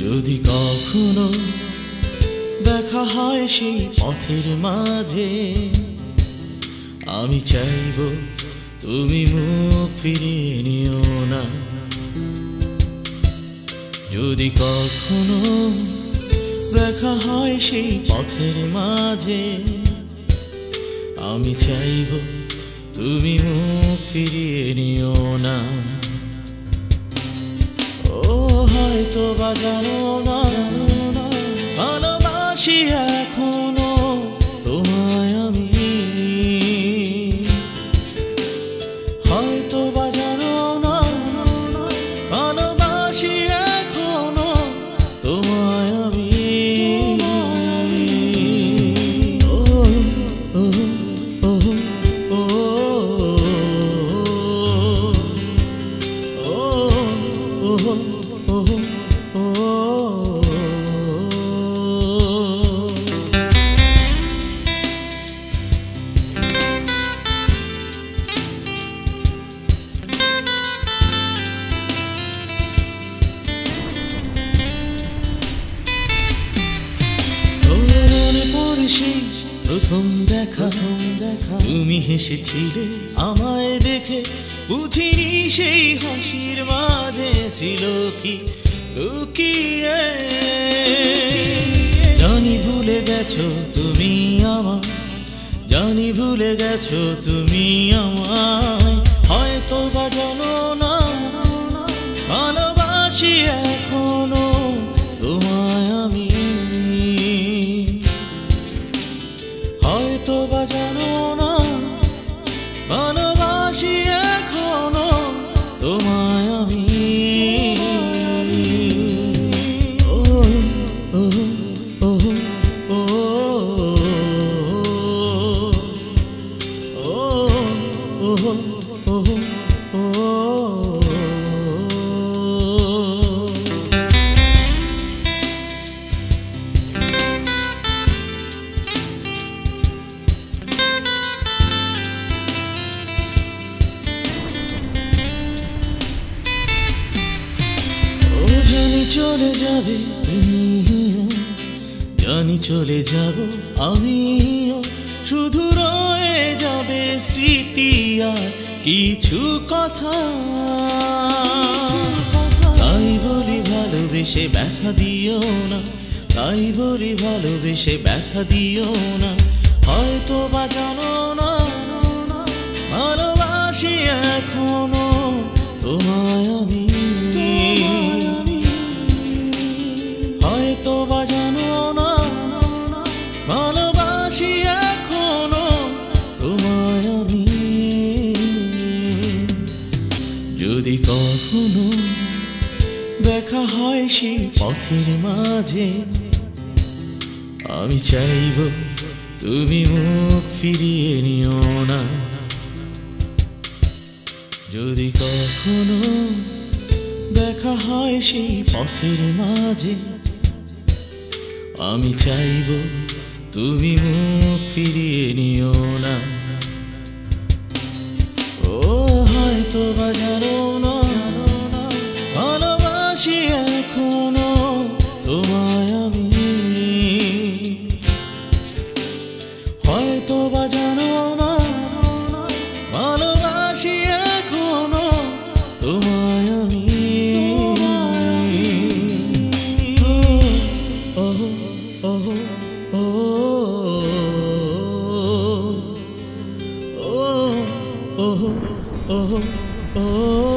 যদি কখনো দেখা হয় সেই পথের মাঝে, আমি চাইব তুমি মুখ ফিরিয়ে নিও না। যদি কখনো দেখা হয় সেই পথের মাঝে, আমি চাইব তুমি মুখ ফিরিয়ে নিও না। হয়তো বা জানো না ভালোবাসি এখনো তোমায় আমি, হয়তো বা জানো না ভালোবাসি এখনো তোমায় আমি। প্রথম দেখা তুমি হেসেছিলে আমায় দেখে, বুঝিনি সেই হাসির মাঝে ছিল কি লুকিয়ে। জানি ভুলে গেছো তুমি আমায়, জানি ভুলে গেছো তুমি আমায়, হয়তো বা জানো না ভালোবাসি এখনো তোমায় আমি, হয়তো বা জানো না ভালোবাসি এখনো তোমায় আমি। চলে যাবে তুমিও, জানি চলে যাব আমিও, শুধু রয়ে যাবে স্মৃতি আর কিছু কথা। তাই বলি ভালোবেসে ব্যথা দিও না, তাই বলি ভালোবেসে ব্যথা দিও না, হয়তো বা জানো না ভালোবাসি এখনো তোমায় আমি, হয়তো বা জানো না ভালোবাসি এখনো তোমায় আমি। যদি কখনো দেখা হয় সেই পথের মাঝে, আমি চাইব তুমি মুখ ফিরিয়ে নিও না। যদি কখনো দেখা হয় সেই পথের মাঝে, আমি চাইব তুমি মুখ ফিরিয়ে নিও না। হয়তো বা জানো না ভালোবাসি এখনো তোমায় আমি, হয়তো বা জানো না ভালোবাসি এখনো তোমায় আমি। Oh